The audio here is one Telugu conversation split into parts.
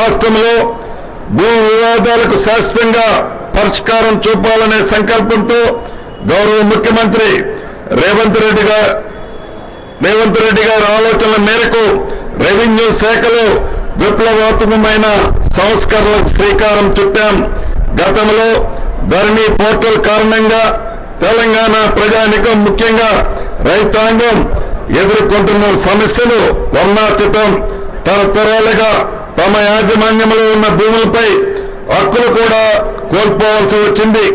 రాష్ట్రంలో భూ వివాదాలకు శాశ్వతంగా పరిష్కారం చూపాలనే సంకల్పంతో గౌరవ ముఖ్యమంత్రి రేవంత్ రెడ్డి గారి ఆలోచనల మేరకు రెవెన్యూ శాఖలో విప్లవాత్మకమైన సంస్కరణలకు శ్రీకారం చుట్టాం. గతంలో ధరణి పోర్టల్ కారణంగా తెలంగాణ ప్రజానికం ముఖ్యంగా రైతాంగం ఎదుర్కొంటున్న సమస్యలు వర్ణాతీతం. తరతరాలుగా తమ యాజమాన్యంలో ఉన్న భూములపై హక్కులు కూడా కోల్పోవాల్సి వచ్చింది.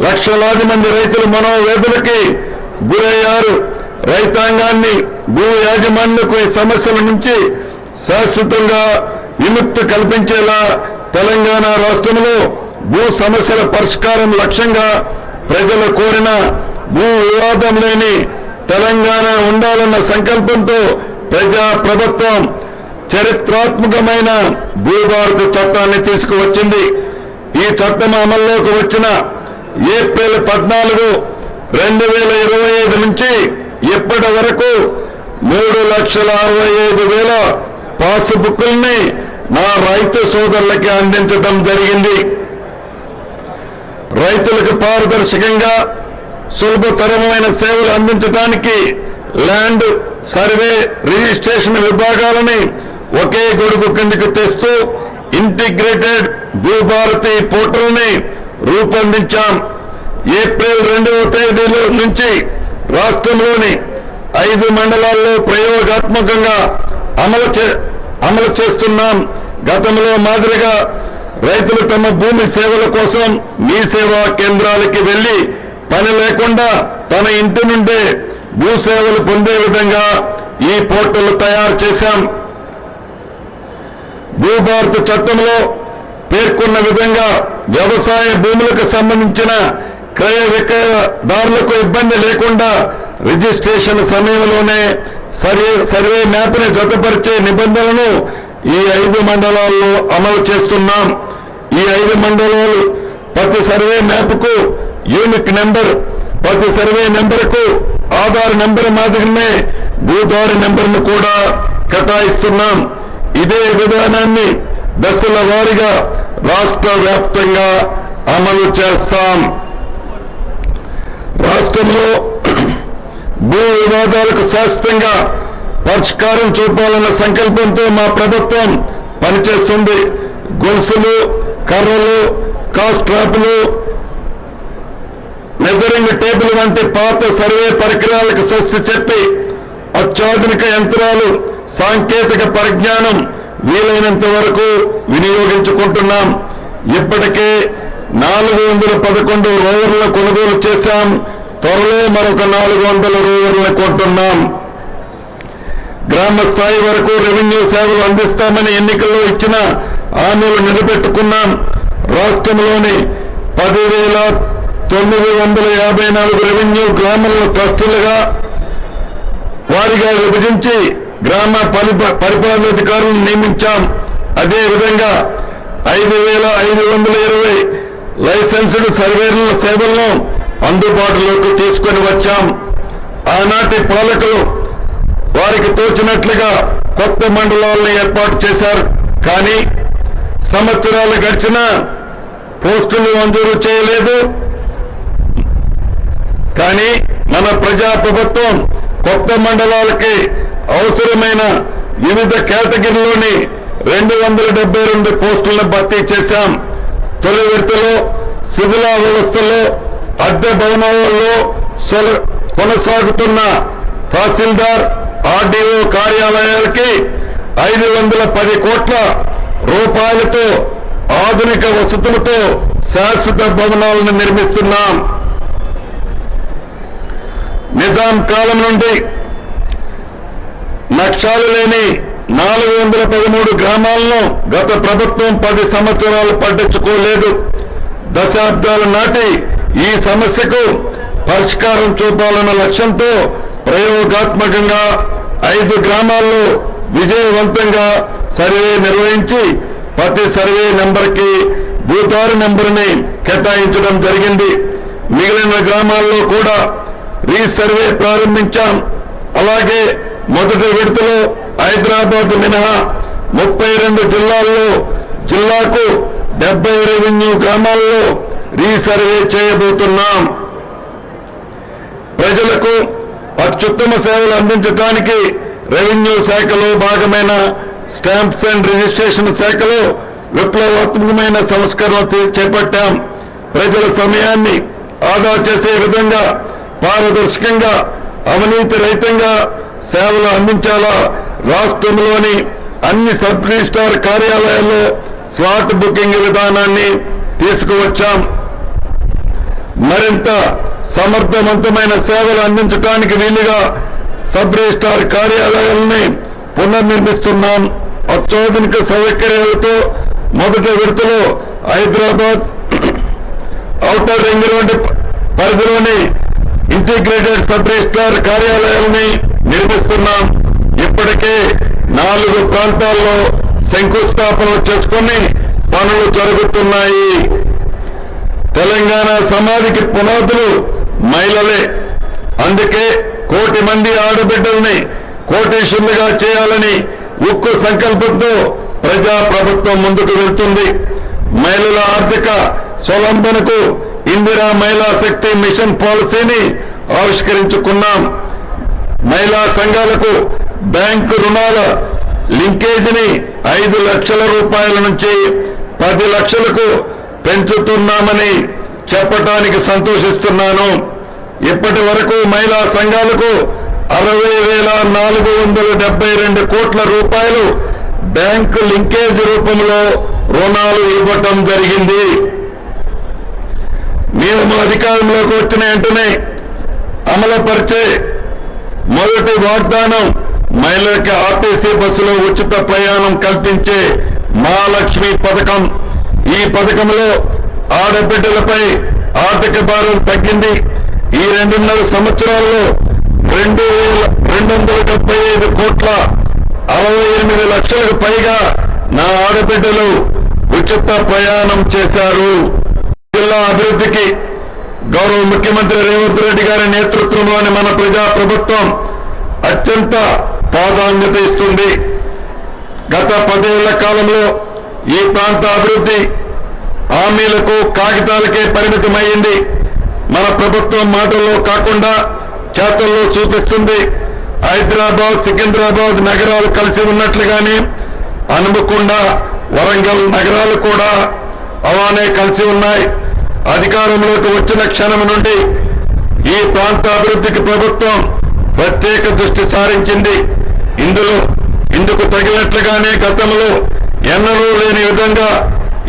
లక్షలాది మంది రైతులు మనోవేదనకి గురయ్యారు. రైతాంగాన్ని భూ యాజమాన్యులకు ఈ సమస్యల నుంచి శాశ్వతంగా విముక్తి కల్పించేలా తెలంగాణ రాష్ట్రంలో భూ సమస్యల పరిష్కారం లక్ష్యంగా ప్రజలు కోరిన భూ వివాదం లేని తెలంగాణ ఉండాలన్న సంకల్పంతో ప్రజా ప్రభుత్వం చరిత్రాత్మకమైన భూభారతి చట్టాన్ని తీసుకువచ్చింది. ఈ చట్టం అమల్లోకి వచ్చిన ఏప్రిల్ 14, 2025 నుంచి ఇప్పటి వరకు 3,65,000 పాస్బుక్ల్ని నా రైతు సోదరులకి అందించడం జరిగింది. రైతులకు పారదర్శకంగా సులభతరమైన సేవలు అందించడానికి ల్యాండ్ సర్వే రిజిస్ట్రేషన్ విభాగాలని ఒకే గొడుగు కిందకు తెస్తూ ఇంటిగ్రేటెడ్ భూభారతి పోర్టల్ని రూపొందించాం. ఏప్రిల్ 2వ తేదీ నుంచి రాష్ట్రంలోని 5 మండలాల్లో ప్రయోగాత్మకంగా అమలు చేస్తున్నాం. గతంలో మాదిరిగా రైతులు తమ భూమి సేవల కోసం మీ సేవా కేంద్రాలకి వెళ్లి పని లేకుండా తన ఇంటి నుండే భూ సేవలు పొందే విధంగా ఈ పోర్టల్ తయారు చేశాం. భూభారతి చట్టంలో పేర్కొన్న విధంగా వ్యవసాయ భూములకు సంబంధించిన క్రయ విక్రయదారులకు ఇబ్బంది లేకుండా రిజిస్ట్రేషన్ సమయంలోనే సర్వే మ్యాప్ని జతపరిచే నిబంధనలను ఈ 5 మండలాల్లో అమలు చేస్తున్నాం. ఈ 5 మండలాలు ప్రతి సర్వే మ్యాప్కు యూనిక్ నెంబర్, ప్రతి సర్వే నెంబర్కు ఆధార్ నెంబర్ మాదిరినే భూదారు నెంబర్ను కూడా కేటాయిస్తున్నాం. ఇదే విధానాన్ని దశల వారీగా రాష్ట్ర వ్యాప్తంగా అమలు చేస్తాం. రాష్ట్రంలో భూ వివాదాలకు శాశ్వతంగా పరిష్కారం చూపాలన్న సంకల్పంతో మా ప్రభుత్వం పనిచేస్తుంది. గొలుసులు, కర్రలు, కాస్ట్రాపులు, మెజరింగ్ టేబుల్ వంటి పాత సర్వే పరికరాలకు స్వస్తి చెప్పి అత్యాధునిక యంత్రాలు, సాంకేతిక పరిజ్ఞానం వీలైనంత వరకు వినియోగించుకుంటున్నాం. ఇప్పటికే 411 రోవర్లను కొనుగోలు చేశాం. త్వరలో మరొక 400 రోవర్లను కొంటున్నాం. గ్రామ స్థాయి వరకు రెవెన్యూ సేవలు అందిస్తామని ఎన్నికల్లో ఇచ్చిన హామీలు నిలబెట్టుకున్నాం. రాష్ట్రంలోని 10,954 రెవెన్యూ గ్రామాలను ట్రస్టులుగా వారిగా విభజించి గ్రామ పరిపాలనాధికారులను నియమించాం. అదేవిధంగా 5,520 లైసెన్స్డ్ సర్వేల సేవలను అందుబాటులోకి తీసుకొని వచ్చాం. ఆనాటి పాలకులు వారికి తోచినట్లుగా కొత్త మండలాలను ఏర్పాటు చేశారు. కానీ సంవత్సరాలు గడిచినా పోస్టులు మంజూరు చేయలేదు. కానీ మన ప్రజా ప్రభుత్వం కొత్త మండలాలకి అవసరమైన వివిధ కేటగిరీలోని 272 పోస్టులను భర్తీ చేశాం. తొలి విడతలో శిథిల వ్యవస్థలో అద్దె భవనాలలో కొనసాగుతున్న తహసీల్దార్, ఆర్డీఓ కార్యాలయాలకి 510 కోట్ల రూపాయలతో ఆధునిక వసతులతో శాశ్వత భవనాలను నిర్మిస్తున్నాం. నిజాం కాలం నుండి నక్షాలు లేని 413 గ్రామాలను గత ప్రభుత్వం 10 సంవత్సరాలు పట్టించుకోలేదు. దశాబ్దాల నాటి ఈ సమస్యకు పరిష్కారం చూపాలన్న లక్ష్యంతో ప్రయోగాత్మకంగా 5 గ్రామాల్లో విజయవంతంగా సర్వే నిర్వహించి ప్రతి సర్వే నెంబర్కి భూతారు నెంబర్ని కేటాయించడం జరిగింది. మిగిలిన గ్రామాల్లో కూడా రీసర్వే ప్రారంభించాం. అలాగే మొదటి విడతలో హైదరాబాద్ మినహా 32 జిల్లాల్లో జిల్లాకు 70 రెవెన్యూ గ్రామాల్లో రీసర్వే చేయబోతున్నాం. ప్రజలకు అత్యుత్తమ సేవలు అందించడానికి రెవెన్యూ శాఖలో భాగమైన స్టాంప్స్ అండ్ రిజిస్ట్రేషన్ శాఖలో విప్లవాత్మకమైన సంస్కరణలు చేపట్టాం. ప్రజల సమయాన్ని ఆదా చేసే విధంగా పారదర్శకంగా అవినీతి రహితంగా సేవలు అందించాలా రాష్ట్రంలోని అన్ని సబ్ రిజిస్ట్రార్ కార్యాలయాల్లో స్లాట్ బుకింగ్ విధానాన్ని తీసుకువచ్చాం. మరింత సమర్థవంతమైన సేవలు అందించడానికి వీలుగా సబ్ రిజిస్ట్రార్ కార్యాలయాలని పునర్నిర్మిస్తున్నాం. అత్యాధునిక సౌకర్యాలతో మొదటి విడతలో హైదరాబాద్ ఔటర్ రింగ్ రోడ్డు పరిధిలోని ఇంటిగ్రేటెడ్ సబ్ రిజిస్ట్రార్ కార్యాలయాలని నిర్మిస్తున్నాం. ఇప్పటికే 4 ప్రాంతాల్లో శంకుస్థాపనలు చేసుకుని పనులు జరుగుతున్నాయి. తెలంగాణ సమాధికి పునాదులు మహిళలే. అందుకే 1 కోటి మంది ఆడబిడ్డల్ని కోటీశ్వరులుగా చేయాలని ఉక్కు సంకల్పంతో ప్రజా ప్రభుత్వం ముందుకు వెళ్తుంది. మహిళల ఆర్థిక స్వలంబనకు ఇందిరా మహిళా శక్తి మిషన్ పాలసీని ఆవిష్కరించుకున్నాం. మహిళా సంఘాలకు బ్యాంకు రుణాల లింకేజీని 5 లక్షల రూపాయల నుంచి 10 లక్షలకు పెంచుతున్నామని చెప్పడానికి సంతోషిస్తున్నాను. ఇప్పటి వరకు మహిళా సంఘాలకు 60,472 కోట్ల రూపాయలు బ్యాంకు లింకేజ్ రూపంలో రుణాలు ఇవ్వటం జరిగింది. మేము అధికారంలోకి వచ్చిన వెంటనే అమలుపరిచే మొదటి వాగ్దానం మహిళలకు ఆర్టీసీ బస్సులో ఉచిత ప్రయాణం కల్పించే మహాలక్ష్మి పథకం. ఈ పథకంలో ఆడబిడ్డలపై ఆర్థిక భారం తగ్గింది. ఈ 2.5 సంవత్సరాల్లో 2,275 కోట్ల 68 లక్షలకు పైగా నా ఆడబిడ్డలు ఉచిత ప్రయాణం చేశారు. జిల్లా అభివృద్ధికి గౌరవ ముఖ్యమంత్రి రేవంత్ రెడ్డి గారి నేతృత్వంలోని మన ప్రజా ప్రభుత్వం అత్యంత ప్రాధాన్యత ఇస్తుంది. గత 10 ఏళ్ల కాలంలో ఈ ప్రాంత అభివృద్ధి హామీలకు కాగితాలకే పరిమితమైంది. మన ప్రభుత్వం మాటల్లో కాకుండా చేతల్లో చూపిస్తుంది. హైదరాబాద్, సికింద్రాబాద్ నగరాలు కలిసి ఉన్నట్లుగానే హనుమకొండ, వరంగల్ నగరాలు కూడా అలానే కలిసి ఉన్నాయి. అధికారంలోకి వచ్చిన క్షణం నుండి ఈ ప్రాంత అభివృద్ధికి ప్రభుత్వం ప్రత్యేక దృష్టి సారించింది. ఇందుకు తగినట్లుగానే గతంలో ఎన్నడూ లేని విధంగా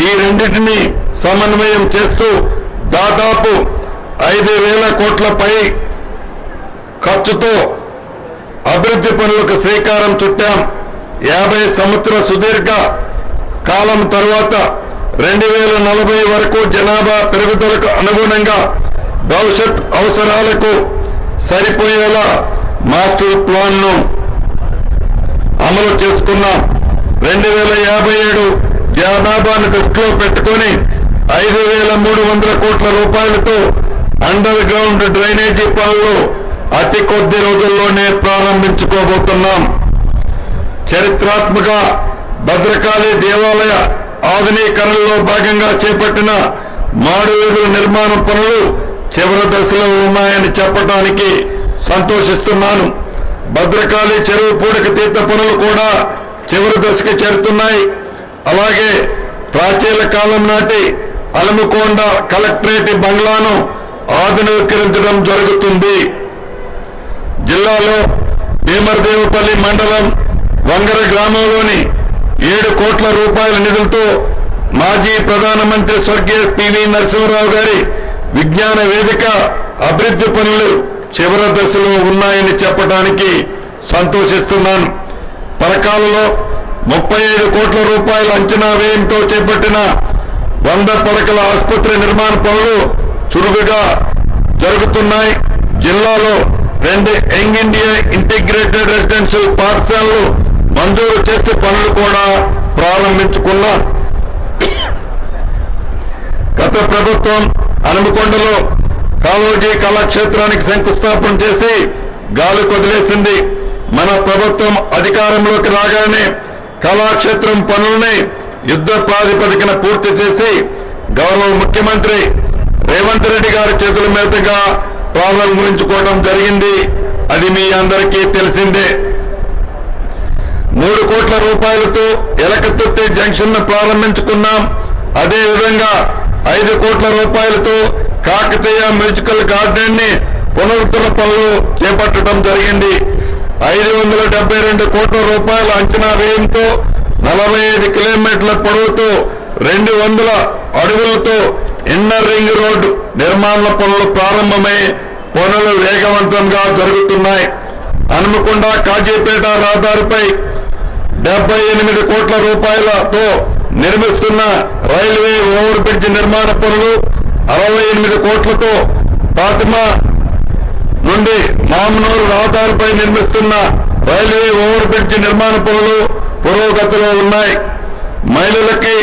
ఈ రెండింటినీ సమన్వయం చేస్తూ దాదాపు 5,000 కోట్లపై ఖర్చుతో అభివృద్ధి పనులకు శ్రీకారం చుట్టాం. 50 సంవత్సర సుదీర్ఘ కాలం తర్వాత 2040 వరకు జనాభా పెరుగుదలకు అనుగుణంగా భవిష్యత్ అవసరాలకు సరిపోయేలా మాస్టర్ ప్లాన్ను అమలు చేసుకున్నాం. 2057 జనాభాను దృష్టిలో పెట్టుకొని 5,300 కోట్ల రూపాయలతో అండర్ గ్రౌండ్ డ్రైనేజీ పనులు అతి కొద్ది రోజుల్లోనే ప్రారంభించుకోబోతున్నాం. చరిత్రాత్మక భద్రకాళి దేవాలయ ఆధునీకరణలో భాగంగా చేపట్టిన మాడువేదుల నిర్మాణ పనులు చివరి దశలో ఉన్నాయని చెప్పడానికి సంతోషిస్తున్నాను. భద్రకాళి చెరువు పూడిక తీర్థ పనులు కూడా చివరి దశకు చేరుతున్నాయి. అలాగే ప్రాచీన కాలం నాటి హనుమకొండ కలెక్టరేట్ బంగ్లాను ఆధునీకరించడం జరుగుతుంది. జిల్లాలో భీమర్దేవపల్లి మండలం వంగర గ్రామంలోని 7 కోట్ల రూపాయల నిధులతో మాజీ ప్రధానమంత్రి స్వర్గీయ పివి నరసింహారావు గారి విజ్ఞాన వేదిక అభివృద్ధి పనులు చివరి దశలో ఉన్నాయని చెప్పడానికి సంతోషిస్తున్నాను. పరకాలలో 35 కోట్ల రూపాయల అంచనా వ్యయంతో చేపట్టిన 100 పడకల ఆసుపత్రి నిర్మాణ పనులు చురుకుగా జరుగుతున్నాయి. జిల్లాలో 2 యంగ్ ఇండియా ఇంటిగ్రేటెడ్ రెసిడెన్షియల్ పాఠశాలలు మంజూరు చేసే పనులు కూడా ప్రారంభించుకున్నాం. గత ప్రభుత్వం హనుమకొండలో కాళోజీ కళాక్షేత్రానికి శంకుస్థాపన చేసి గాలి కొదిలేసింది. మన ప్రభుత్వం అధికారంలోకి రాగానే కళాక్షేత్రం పనుల్ని యుద్ధ ప్రాతిపదికన పూర్తి చేసి గౌరవ ముఖ్యమంత్రి రేవంత్ రెడ్డి గారి చేతుల మీదుగా ప్రారంభించుకోవడం జరిగింది. అది మీ అందరికీ తెలిసిందే. 3 కోట్ల రూపాయలతో ఎలకతుర్తి జంక్షన్ ను ప్రారంభించుకున్నాం. అదే విధంగా 5 కోట్ల రూపాయలతో కాకతీయ మ్యూజికల్ గార్డెన్ ని పునరుద్ధరణ పనులు చేపట్టడం జరిగింది. 572 కోట్ల రూపాయల అంచనా వ్యయంతో 45 కిలోమీటర్ల పొడవుతో 200 అడుగులతో ఇన్నర్ రింగ్ రోడ్డు నిర్మాణ పనులు ప్రారంభమై పనులు వేగవంతంగా జరుగుతున్నాయి. హనుమకొండ కాజీపేట రహదారిపై 78 కోట్ల రూపాయలతో నిర్మిస్తున్న రైల్వే ఓవర్ బ్రిడ్జ్ నిర్మాణ పనులు, 68 కోట్లతో ఫాతిమా నుండి మామనూరు రహదారిపై నిర్మిస్తున్న రైల్వే ఓవర్ బ్రిడ్జ్ నిర్మాణ పనులు పురోగతిలో ఉన్నాయి. మహిళలకి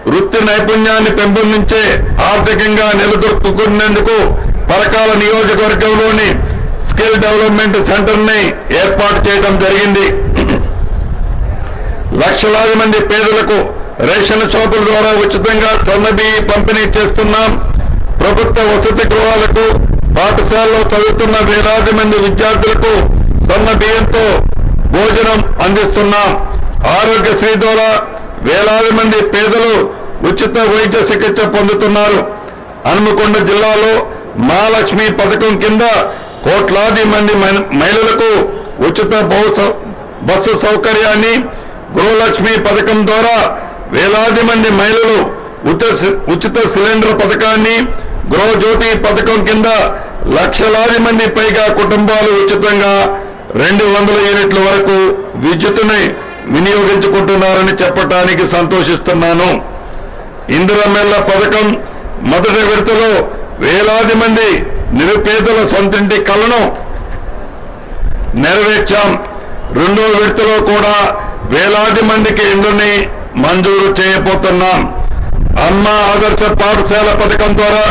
వృత్తి నైపుణ్యాన్ని పెంపొందించే ఆర్థికంగా నిలదొక్కుకునేందుకు పరకాల నియోజకవర్గంలోని స్కిల్ డెవలప్మెంట్ సెంటర్ ని ఏర్పాటు చేయడం జరిగింది. లక్షలాది మంది పేదలకు రేషన్ షాపుల ద్వారా ఉచితంగా సన్నబియ్యం పంపిణీ చేస్తున్నాం. ప్రభుత్వ వసతి గృహాలకు, పాఠశాలలో చదువుతున్న వేలాది మంది విద్యార్థులకు సన్నబియ్యంతో భోజనం అందిస్తున్నాం. ఆరోగ్యశ్రీ ద్వారా వేలాది మంది పేదలు ఉచిత వైద్య చికిత్స పొందుతున్నారు. హనుమకొండ జిల్లాలో మహాలక్ష్మి పథకం కింద కోట్లాది మంది మహిళలకు ఉచిత బస్సు సౌకర్యాన్ని, గృహలక్ష్మి పథకం ద్వారా వేలాది మంది మహిళలు ఉచిత సిలిండర్ పథకాన్ని, గృహజ్యోతి పథకం కింద లక్షలాది మంది పైగా కుటుంబాలు ఉచితంగా 200 యూనిట్ల వరకు విద్యుత్తుని వినియోగించుకుంటున్నారని చెప్పడానికి సంతోషిస్తున్నాను. ఇందిరమ్మ పథకం మొదటి విడతలో వేలాది మంది నిరుపేదల సొంతింటి కలను నెరవేర్చాం. రెండో విడతలో కూడా వేలాది మందికి ఇళ్లని మంజూరు చేయబోతున్నాం. అమ్మ ఆదర్శ పాఠశాల పథకం ద్వారా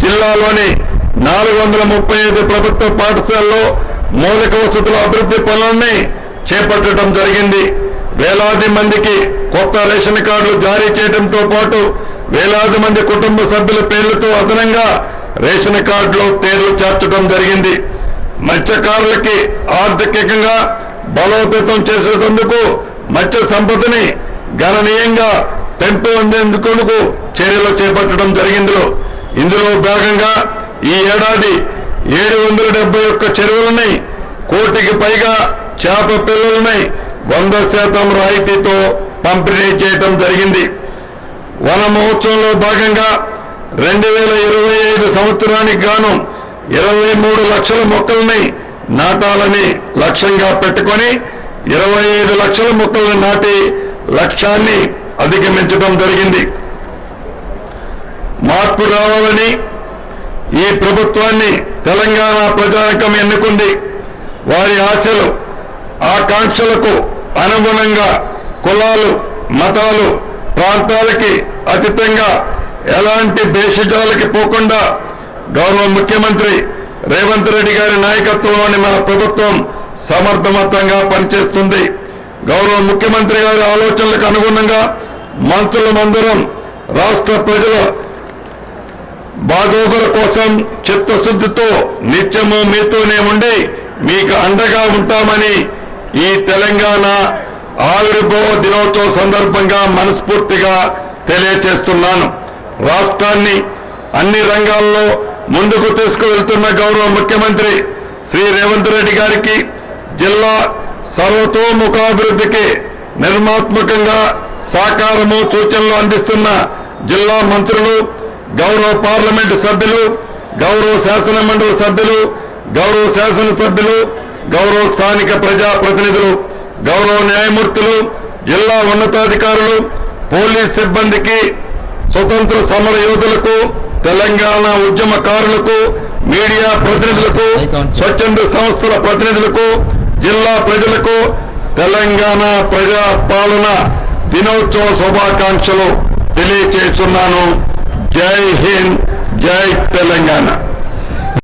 జిల్లాలోని 435 ప్రభుత్వ పాఠశాలలో మౌలిక వసతుల అభివృద్ధి పనులని చేపట్టడం జరిగింది. వేలాది మందికి కొత్త రేషన్ కార్డులు జారీ చేయడంతో పాటు వేలాది మంది కుటుంబ సభ్యుల పేర్లతో అదనంగా రేషన్ కార్డులో పేర్లు చేర్చడం జరిగింది. మత్స్యకారులకి ఆర్థికంగా బలోపేతం చేసేందుకు మత్స్య సంపదని గణనీయంగా పెంపొందేందుకు చర్యలు చేపట్టడం జరిగింది. ఇందులో భాగంగా ఈ ఏడాది 771 చెరువులని, 1 కోటికి పైగా చేప పిల్లలని 100% రాయితీతో పంపిణీ చేయడం జరిగింది. వన మహోత్సవంలో భాగంగా 2025 సంవత్సరానికి గాను 23 లక్షల మొక్కల్ని నాటాలని లక్ష్యంగా పెట్టుకొని 25 లక్షల మొక్కలను నాటి లక్ష్యాన్ని అధిగమించడం జరిగింది. మార్పు రావాలని ఈ ప్రభుత్వాన్ని తెలంగాణ ప్రజానికం ఎన్నుకుంది. వారి ఆశలు, ఆకాంక్షలకు అనుగుణంగా కులాలు, మతాలు, ప్రాంతాలకి అతీతంగా ఎలాంటి భేషజాలకి పోకుండా గౌరవ ముఖ్యమంత్రి రేవంత్ రెడ్డి గారి నాయకత్వంలోని మన ప్రభుత్వం సమర్థవంతంగా పనిచేస్తుంది. గౌరవ ముఖ్యమంత్రి గారి ఆలోచనలకు అనుగుణంగా మంత్రులమందరం రాష్ట్ర ప్రజల బాగోగుల కోసం చిత్తశుద్ధితో నిత్యము మీతోనే ఉండి మీకు అండగా ఉంటామని ఈ తెలంగాణ ఆవిర్భావ దినోత్సవ సందర్భంగా మనస్ఫూర్తిగా తెలియచేస్తున్నాను. రాష్ట్రాన్ని అన్ని రంగాల్లో ముందుకు తీసుకువెళ్తున్న గౌరవ ముఖ్యమంత్రి శ్రీ రేవంత్ రెడ్డి గారికి, జిల్లా సర్వతోముఖాభివృద్ధికి నిర్మాత్మకంగా సహకారము, సూచనలు అందిస్తున్న జిల్లా మంత్రులు, గౌరవ పార్లమెంటు సభ్యులు, గౌరవ శాసన మండలి సభ్యులు, గౌరవ శాసనసభ్యులు, గౌరవ స్థానిక ప్రజాప్రతినిధులు, గౌరవ న్యాయమూర్తులు, జిల్లా ఉన్నతాధికారులు, పోలీస్ సిబ్బందికి, స్వతంత్ర సమర యోధులకు, తెలంగాణ ఉద్యమకారులకు, మీడియా ప్రతినిధులకు, స్వచ్ఛంద సంస్థల ప్రతినిధులకు, జిల్లా ప్రజలకు తెలంగాణ ప్రజా పాలన దినోత్సవ శుభాకాంక్షలు తెలియచేస్తున్నాను. జై హింద్, జై తెలంగాణ.